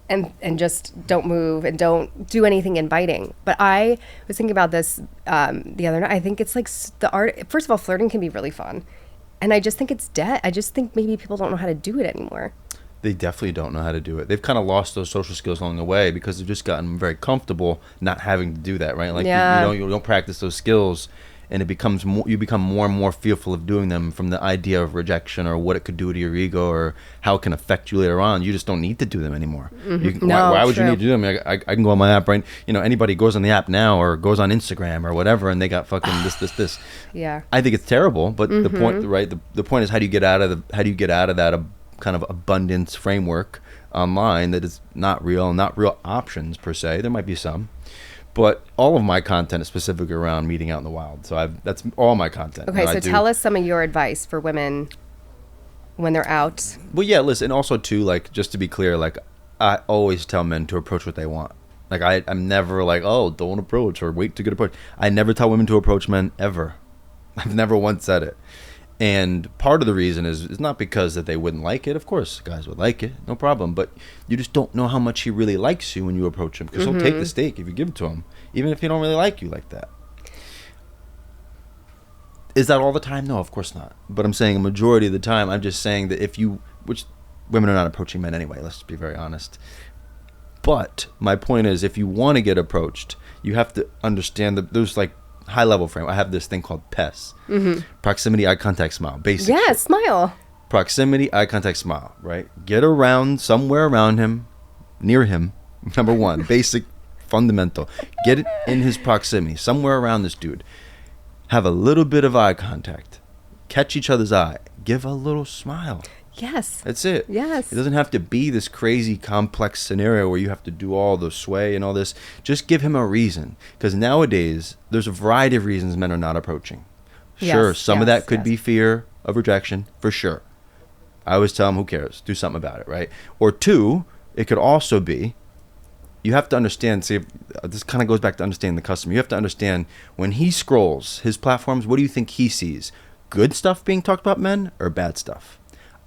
Speaker 2: and just don't move and don't do anything inviting. But I was thinking about this the other night. I think it's like the art. First of all, flirting can be really fun. And I just think it's dead. I just think maybe people don't know how to do it anymore.
Speaker 1: They definitely don't know how to do it. They've kind of lost those social skills along the way because they've just gotten very comfortable not having to do that, right? Like you don't practice those skills, and it becomes more, you become more and more fearful of doing them from the idea of rejection or what it could do to your ego or how it can affect you later on. You just don't need to do them anymore. Why would you need to do them? I can go on my app, right? Anybody goes on the app now or goes on Instagram or whatever, and they got fucking this.
Speaker 2: Yeah.
Speaker 1: I think it's terrible, but the point, right? The point is, how do you get out of that kind of abundance framework online that is not real options per se. There might be some, but all of my content is specifically around meeting out in the wild. So that's all my content.
Speaker 2: Okay, so tell us some of your advice for women when they're out.
Speaker 1: Well, yeah, listen, and also too, like, just to be clear, like, I always tell men to approach what they want. Like, I'm never like, oh, don't approach or wait to get approached. I never tell women to approach men ever. I've never once said it. And part of the reason is not because that they wouldn't like it. Of course, guys would like it, no problem. But you just don't know how much he really likes you when you approach him, because he'll take the steak if you give it to him, even if he don't really like you like that. Is that all the time? No, of course not. But I'm saying a majority of the time, I'm just saying that which women are not approaching men anyway, let's just be very honest. But my point is, if you want to get approached, you have to understand that there's like high level frame. I have this thing called PES, proximity, eye contact, smile. Basic.
Speaker 2: Yeah,
Speaker 1: shit.
Speaker 2: smile.
Speaker 1: Proximity, eye contact, smile. Right. Get around somewhere around him, near him. Number one, basic, fundamental. Get it in his proximity, somewhere around this dude. Have a little bit of eye contact. Catch each other's eye. Give a little smile.
Speaker 2: Yes.
Speaker 1: That's it.
Speaker 2: Yes.
Speaker 1: It doesn't have to be this crazy complex scenario where you have to do all the sway and all this. Just give him a reason. Because nowadays, there's a variety of reasons men are not approaching. Sure,
Speaker 2: Yes,
Speaker 1: some of
Speaker 2: yes,
Speaker 1: that could
Speaker 2: yes.
Speaker 1: be fear of rejection, for sure. I always tell them, who cares? Do something about it, right? Or two, it could also be, you have to understand, see, this kind of goes back to understanding the customer. You have to understand, when he scrolls his platforms, what do you think he sees? Good stuff being talked about men or bad stuff?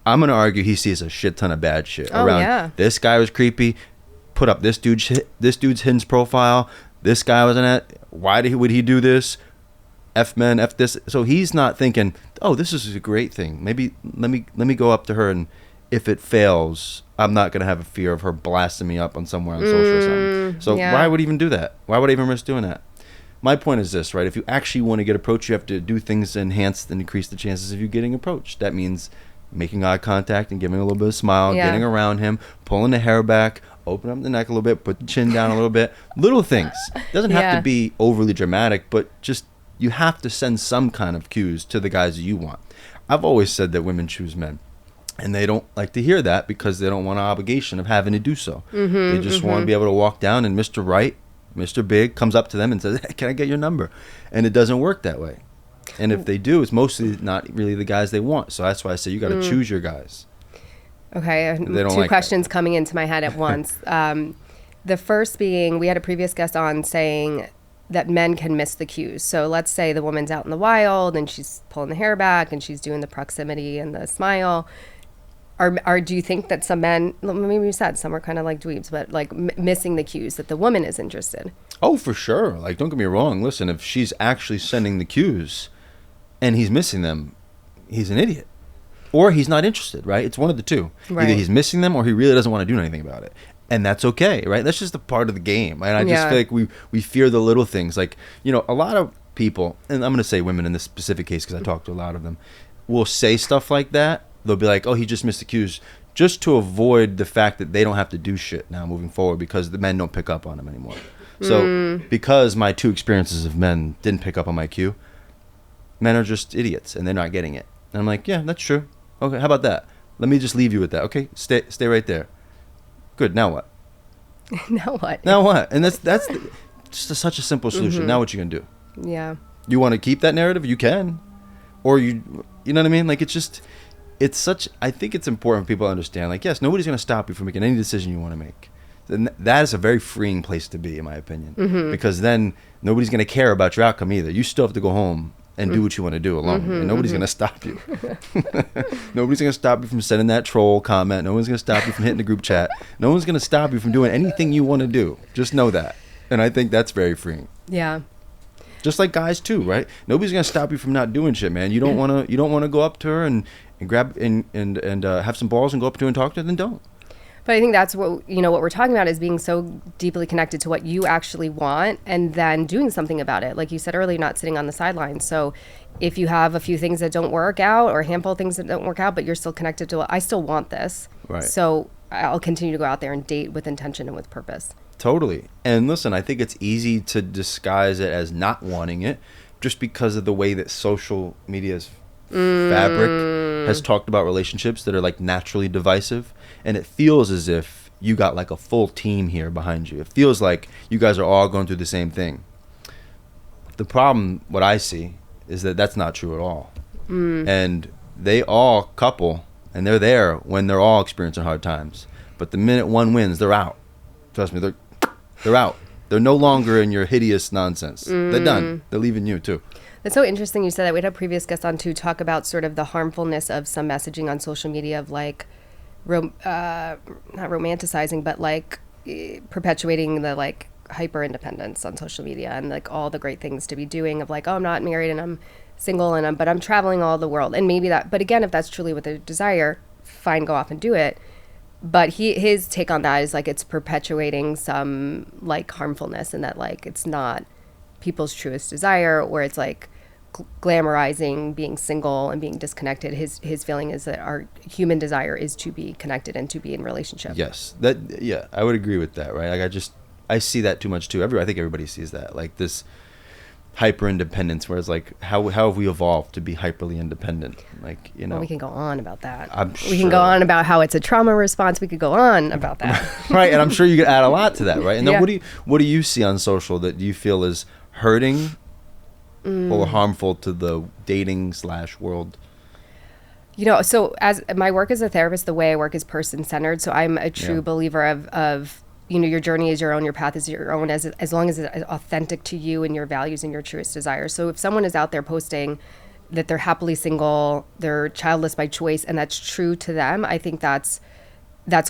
Speaker 1: I'm going to argue he sees a shit ton of bad shit around.
Speaker 2: Yeah.
Speaker 1: This guy was creepy. Put up this dude's Hinge profile. This guy was in it. Why would he do this? F men, F this. So he's not thinking, oh, this is a great thing. Maybe let me go up to her, and if it fails, I'm not going to have a fear of her blasting me up on somewhere on social or something. So why would he even do that? Why would I even risk doing that? My point is this, right? If you actually want to get approached, you have to do things to enhance and increase the chances of you getting approached. That means making eye contact and giving a little bit of smile, getting around him, pulling the hair back, open up the neck a little bit, put the chin down a little bit. Little things. Doesn't have to be overly dramatic, but just you have to send some kind of cues to the guys that you want. I've always said that women choose men, and they don't like to hear that because they don't want an obligation of having to do so. They just want to be able to walk down, and Mr. Right, Mr. Big comes up to them and says, hey, can I get your number? And it doesn't work that way. And if they do, it's mostly not really the guys they want. So that's why I say you got to choose your guys.
Speaker 2: Okay, two
Speaker 1: like
Speaker 2: questions coming into my head at once. The first being, we had a previous guest on saying that men can miss the cues. So let's say the woman's out in the wild and she's pulling the hair back and she's doing the proximity and the smile. Do you think that some men, maybe you said some are kind of like dweebs, but like missing the cues that the woman is interested?
Speaker 1: Oh, for sure. Like, don't get me wrong. Listen, if she's actually sending the cues and he's missing them, he's an idiot. Or he's not interested, right? It's one of the two. Right. Either he's missing them or he really doesn't want to do anything about it. And that's okay, right? That's just a part of the game. And I just feel like we fear the little things. Like, you know, a lot of people, and I'm going to say women in this specific case because I talk to a lot of them, will say stuff like that. They'll be like, oh, he just missed the cues, just to avoid the fact that they don't have to do shit now moving forward because the men don't pick up on them anymore. So because my two experiences of men didn't pick up on my cue, men are just idiots and they're not getting it. And I'm like, yeah, that's true. Okay, how about that? Let me just leave you with that. Okay, stay right there. Good. Now what?
Speaker 2: Now what?
Speaker 1: Now what? And that's just such a simple solution. Now what you gonna do?
Speaker 2: Yeah.
Speaker 1: You want to keep that narrative? You can, or you know what I mean? Like I think it's important for people to understand. Like, yes, nobody's gonna stop you from making any decision you want to make. And that is a very freeing place to be, in my opinion, because then nobody's gonna care about your outcome either. You still have to go home and do what you want to do alone, and nobody's gonna stop you. Nobody's gonna stop you from sending that troll comment. No one's gonna stop you from hitting the group chat. No one's gonna stop you from doing anything you want to do. Just know that, and I think that's very freeing.
Speaker 2: Yeah.
Speaker 1: Just like guys too, right? Nobody's gonna stop you from not doing shit, man. You don't wanna go up to her and grab and have some balls and go up to her and talk to her. Then don't.
Speaker 2: But I think that's what we're talking about is being so deeply connected to what you actually want and then doing something about it. Like you said earlier, not sitting on the sidelines. So if you have a few things that don't work out or a handful of things that don't work out, but you're still connected to, I still want this. Right. So I'll continue to go out there and date with intention and with purpose.
Speaker 1: Totally. And listen, I think it's easy to disguise it as not wanting it just because of the way that social media's fabric has talked about relationships that are like naturally divisive. And it feels as if you got like a full team here behind you. It feels like you guys are all going through the same thing. The problem, what I see, is that that's not true at all. And they all couple and they're there when they're all experiencing hard times. But the minute one wins, they're out. Trust me, they're out. They're no longer in your hideous nonsense. They're done. They're leaving you too.
Speaker 2: That's so interesting you said that. We had a previous guest on to talk about sort of the harmfulness of some messaging on social media of like, not romanticizing, but like perpetuating the like hyper independence on social media and like all the great things to be doing of like, oh, I'm not married and I'm single but I'm traveling all the world. And maybe that, but again, if that's truly what they desire, fine, go off and do it. But his take on that is like it's perpetuating some like harmfulness and that like it's not people's truest desire, or it's like glamorizing being single and being disconnected. His feeling is that our human desire is to be connected and to be in relationship.
Speaker 1: Yes, I would agree with that. Right, like I see that too much too. I think everybody sees that, like this hyper independence, whereas like how have we evolved to be hyperly independent? Like, you know,
Speaker 2: well, we can go on about that.
Speaker 1: We
Speaker 2: can go on about how it's a trauma response. We could go on about that.
Speaker 1: Right, and I'm sure you could add a lot to that, right? And then what do you see on social that you feel is hurting or harmful to the dating / world?
Speaker 2: You know, so as my work as a therapist, the way I work is person-centered. So I'm a true believer of, you know, your journey is your own, your path is your own, as long as it's authentic to you and your values and your truest desires. So if someone is out there posting that they're happily single, they're childless by choice, and that's true to them, I think that's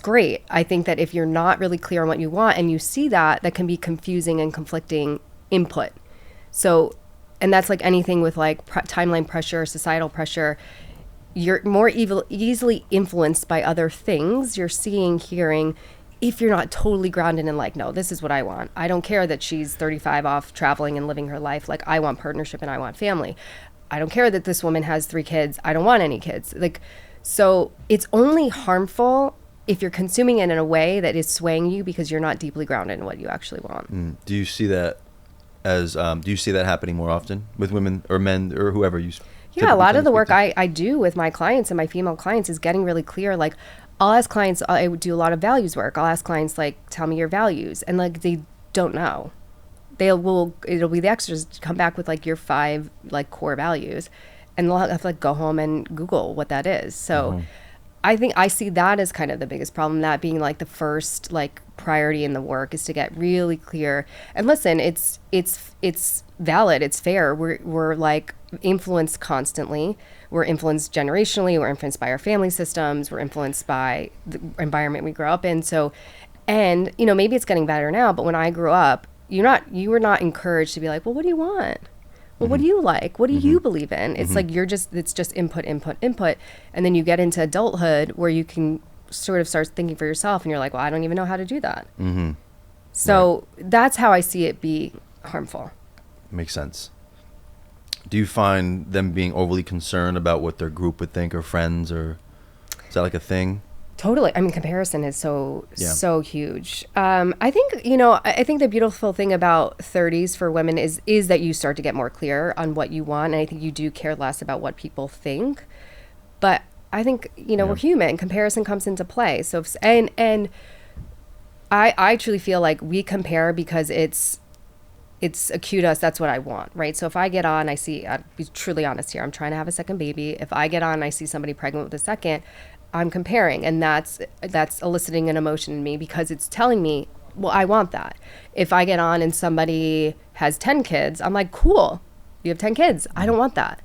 Speaker 2: great. I think that if you're not really clear on what you want and you see that can be confusing and conflicting input. So, and that's like anything with like timeline pressure, societal pressure. You're more easily influenced by other things you're seeing, hearing, if you're not totally grounded in like, no, this is what I want. I don't care that she's 35 off traveling and living her life. Like, I want partnership and I want family. I don't care that this woman has 3 kids. I don't want any kids. Like, so it's only harmful if you're consuming it in a way that is swaying you because you're not deeply grounded in what you actually want.
Speaker 1: Do you see that happening more often with women or men or whoever you?
Speaker 2: Yeah, a lot of the work I do with my clients and my female clients is getting really clear. Like, I'll ask clients, I do a lot of values work. I'll ask clients, like, tell me your values. And, like, they don't know. It'll be the extras to come back with, like, your 5, like, core values. And they'll have to, like, go home and Google what that is. So I think I see that as kind of the biggest problem, that being, like, the first, like, priority in the work is to get really clear. And listen, it's valid. It's fair. We're like influenced constantly. We're influenced generationally. We're influenced by our family systems. We're influenced by the environment we grow up in. So, and you know, maybe it's getting better now, but when I grew up, you were not encouraged to be like, well, what do you want? Well, what do you like? What do you believe in? It's like it's just input. And then you get into adulthood where you can sort of start thinking for yourself and you're like, well, I don't even know how to do that. So that's how I see it be harmful.
Speaker 1: Makes sense. Do you find them being overly concerned about what their group would think or friends, or is that like a thing?
Speaker 2: Totally. I mean, comparison is so huge. I think the beautiful thing about 30s for women is that you start to get more clear on what you want. And I think you do care less about what people think. But I think, we're human. Comparison comes into play. So, and I truly feel like we compare because it's acute us. That's what I want, right? So if I get on, I'll be truly honest here. I'm trying to have a second baby. If I get on and I see somebody pregnant with a second, I'm comparing, and that's eliciting an emotion in me because it's telling me, well, I want that. If I get on and somebody has 10 kids, I'm like, cool, you have 10 kids. I don't want that.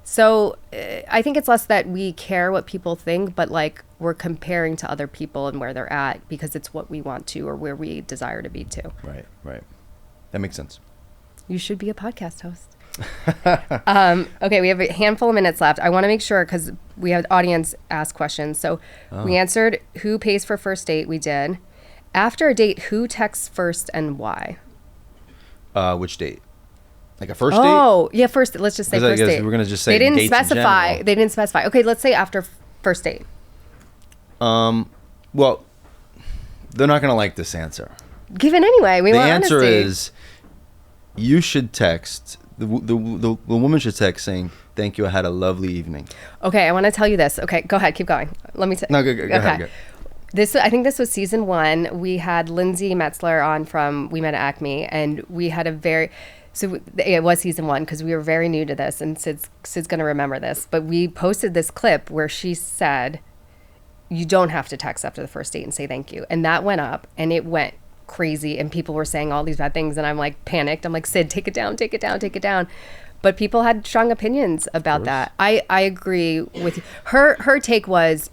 Speaker 2: So I think it's less that we care what people think, but like we're comparing to other people and where they're at because it's what we want to or where we desire to be to.
Speaker 1: Right. That makes sense.
Speaker 2: You should be a podcast host. Okay, we have a handful of minutes left. I want to make sure because we had audience ask questions. So we answered who pays for first date. We did. After a date, who texts first and why?
Speaker 1: Which date? Like a first date?
Speaker 2: Oh, yeah, first. Let's just say first date.
Speaker 1: We're gonna just say
Speaker 2: they didn't
Speaker 1: dates
Speaker 2: specify. They didn't specify. Okay, let's say after first date.
Speaker 1: Well, they're not gonna like this answer.
Speaker 2: Give it anyway. We want honesty.
Speaker 1: The answer is, you should text. The woman should text saying, "Thank you. I had a lovely evening."
Speaker 2: Okay, I want to tell you this. Okay, go ahead. Keep going. Let me.
Speaker 1: No, go ahead.
Speaker 2: I think this was season 1. We had Lindsay Metzler on from We Met at Acme, and we had it was season 1 because we were very new to this, and Sid's going to remember this. But we posted this clip where she said, you don't have to text after the first date and say thank you. And that went up and it went crazy. And people were saying all these bad things. And I'm like panicked. I'm like, Sid, take it down, take it down, take it down. But people had strong opinions about that. I agree with you. Her take was,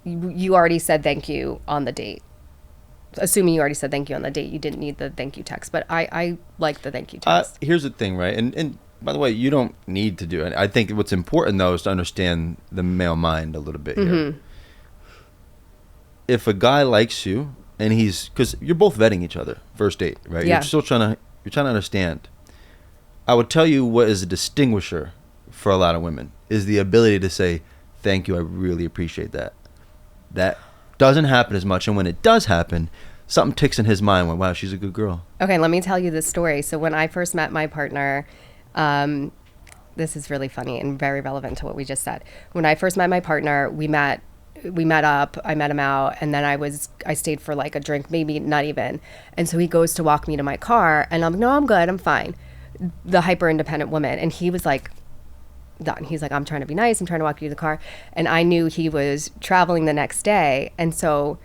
Speaker 2: you already said thank you on the date. Assuming you already said thank you on the date, you didn't need the thank you text. But I like the thank you text.
Speaker 1: Here's the thing, right? And by the way, you don't need to do it. I think what's important, though, is to understand the male mind a little bit here. If a guy likes you, and because you're both vetting each other, first date, right?
Speaker 2: Yeah.
Speaker 1: You're trying to understand. I would tell you what is a distinguisher for a lot of women is the ability to say, thank you, I really appreciate that. That doesn't happen as much. And when it does happen, something ticks in his mind when, wow, she's a good girl.
Speaker 2: Okay, let me tell you this story. So when I first met my partner, this is really funny and very relevant to what we just said. When I first met my partner, we met up, I met him out, and then I stayed for like a drink, maybe not even. And so he goes to walk me to my car, and I'm like, no, I'm good, I'm fine. The hyper independent woman. And he was like, done. He's like, I'm trying to be nice, I'm trying to walk you to the car. And I knew he was traveling the next day. And so,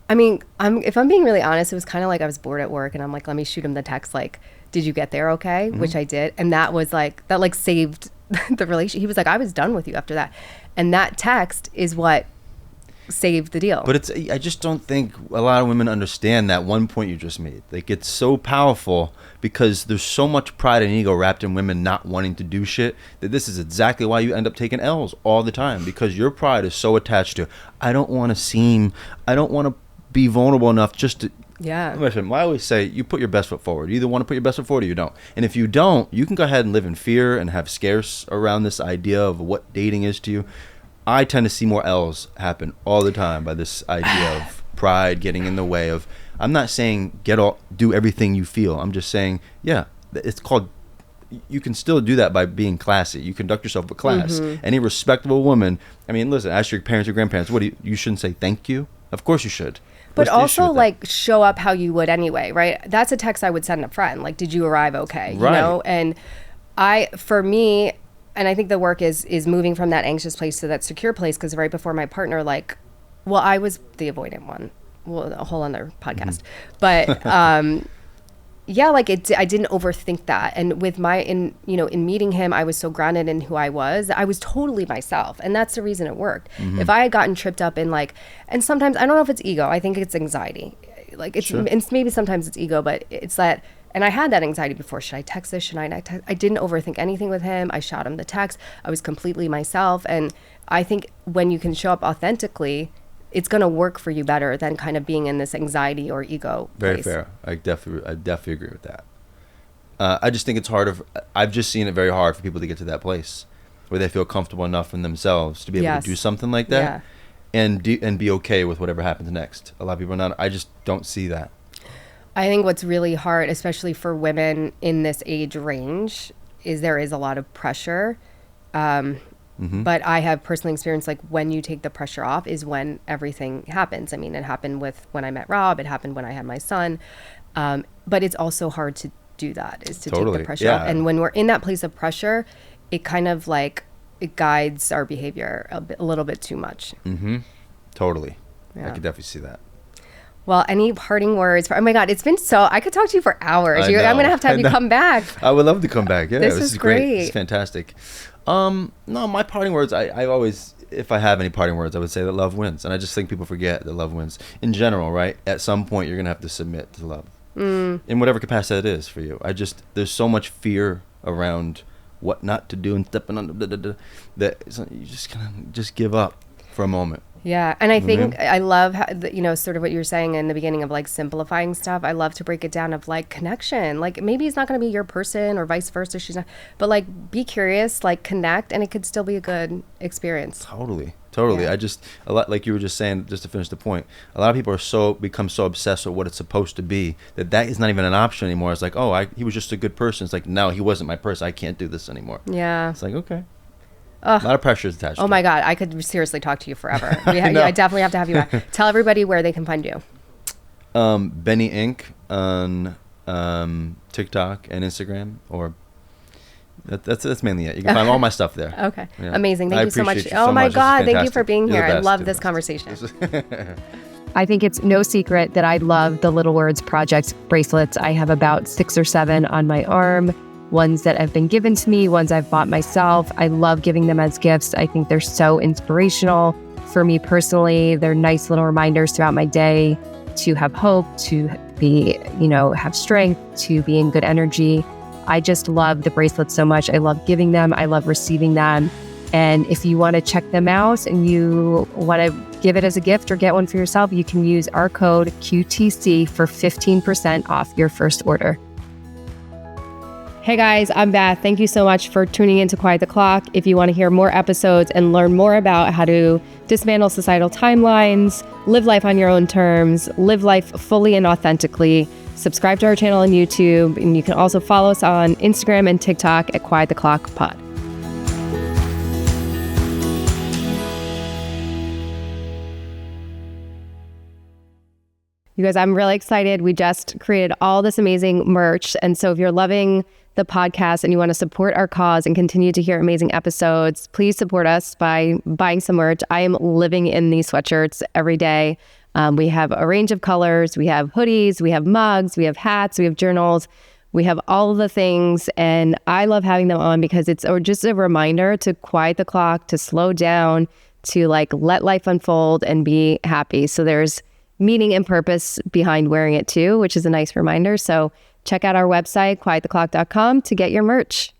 Speaker 2: I mean, if I'm being really honest, it was kind of like I was bored at work, and I'm like, let me shoot him the text like, did you get there okay? Which I did. And that was like, that like saved the relationship. He was like, I was done with you after that. And that text is what saved the deal.
Speaker 1: But I just don't think a lot of women understand that one point you just made. Like, it's so powerful because there's so much pride and ego wrapped in women not wanting to do shit that this is exactly why you end up taking L's all the time, because your pride is so attached to, I don't want to be vulnerable enough just to.
Speaker 2: Yeah.
Speaker 1: Listen, I always say you put your best foot forward. You either want to put your best foot forward or you don't. And if you don't, you can go ahead and live in fear and have scares around this idea of what dating is to you. I tend to see more L's happen all the time by this idea of pride getting in the way of. I'm not saying do everything you feel. I'm just saying, yeah, it's called. You can still do that by being classy. You conduct yourself with class. Any respectable woman. I mean, listen. Ask your parents or grandparents. You shouldn't say thank you. Of course you should.
Speaker 2: But also, like, show up how you would anyway, right? That's a text I would send a friend. Like, did you arrive okay?
Speaker 1: Right.
Speaker 2: You know? And for me, and I think the work is moving from that anxious place to that secure place, because right before my partner, like, well, I was the avoidant one. Well, a whole other podcast. But, yeah, like I didn't overthink that. And with in meeting him, I was so grounded in who I was totally myself. And that's the reason it worked. If I had gotten tripped up in like, and sometimes, I don't know if it's ego, I think it's anxiety. Like it's maybe sometimes it's ego, but it's that, and I had that anxiety before. Should I text this? Should I not text? I didn't overthink anything with him. I shot him the text. I was completely myself. And I think when you can show up authentically, it's going to work for you better than kind of being in this anxiety or ego
Speaker 1: Very
Speaker 2: place.
Speaker 1: fair. I definitely agree with that. I just think it's I've just seen it very hard for people to get to that place where they feel comfortable enough in themselves to be able to do something like that and be okay with whatever happens next. A lot of people are not. I just don't see that.
Speaker 2: I think what's really hard, especially for women in this age range, is there is a lot of pressure. But I have personally experienced, like, when you take the pressure off is when everything happens. I mean, it happened when I met Rob. It happened when I had my son. But it's also hard to do that, is to take the pressure off. And when we're in that place of pressure, it kind of like, it guides our behavior a little bit too much.
Speaker 1: Totally.
Speaker 2: Yeah.
Speaker 1: I could definitely see that.
Speaker 2: Well, any parting words? Oh my God, it's been I could talk to you for hours. I'm going to have you come back.
Speaker 1: I would love to come back. Yeah,
Speaker 2: this is great.
Speaker 1: It's fantastic. No, my parting words, I always, if I have any parting words, I would say that love wins. And I just think people forget that love wins. In general, right? At some point, you're going to have to submit to love. In whatever capacity it is for you. There's so much fear around what not to do and stepping on that you just kind of just give up for a moment.
Speaker 2: Yeah. And I think I love how, sort of what you were saying in the beginning of like simplifying stuff. I love to break it down of like connection. Like maybe it's not going to be your person or vice versa. She's not, but like be curious, like connect, and it could still be a good experience.
Speaker 1: Totally.
Speaker 2: Yeah.
Speaker 1: A lot, like you were just saying, just to finish the point, a lot of people become so obsessed with what it's supposed to be that is not even an option anymore. It's like, he was just a good person. It's like, no, he wasn't my person. I can't do this anymore.
Speaker 2: Yeah.
Speaker 1: It's like, okay. A lot of pressure is attached.
Speaker 2: Oh my God, I could seriously talk to you forever. I definitely have to have you back. Tell everybody where they can find you.
Speaker 1: Beanie Inc. on TikTok and Instagram, or That's mainly it. You can find all my stuff there.
Speaker 2: Okay.
Speaker 1: Yeah.
Speaker 2: Amazing. Thank you so much.
Speaker 1: You
Speaker 2: Oh my
Speaker 1: much.
Speaker 2: God. Thank you for being here. I love this
Speaker 1: best.
Speaker 2: conversation. I think it's no secret that I love the Little Words Project bracelets. I have about 6 or 7 on my arm, ones that have been given to me, ones I've bought myself. I love giving them as gifts. I think they're so inspirational for me personally. They're nice little reminders throughout my day to have hope, to be, have strength, to be in good energy. I just love the bracelets so much. I love giving them. I love receiving them. And if you want to check them out and you want to give it as a gift or get one for yourself, you can use our code QTC for 15% off your first order. Hey guys, I'm Beth. Thank you so much for tuning in to Quiet the Clock. If you want to hear more episodes and learn more about how to dismantle societal timelines, live life on your own terms, live life fully and authentically, subscribe to our channel on YouTube, and you can also follow us on Instagram and TikTok at Quiet the Clock Pod. You guys, I'm really excited. We just created all this amazing merch. And so if you're loving the podcast and you want to support our cause and continue to hear amazing episodes, please support us by buying some merch. I am living in these sweatshirts every day. We have a range of colors. We have hoodies, we have mugs, we have hats, we have journals. We have all of the things. And I love having them on because it's just a reminder to quiet the clock, to slow down, to let life unfold and be happy. So there's meaning and purpose behind wearing it too, which is a nice reminder. So check out our website, quiettheclock.com, to get your merch.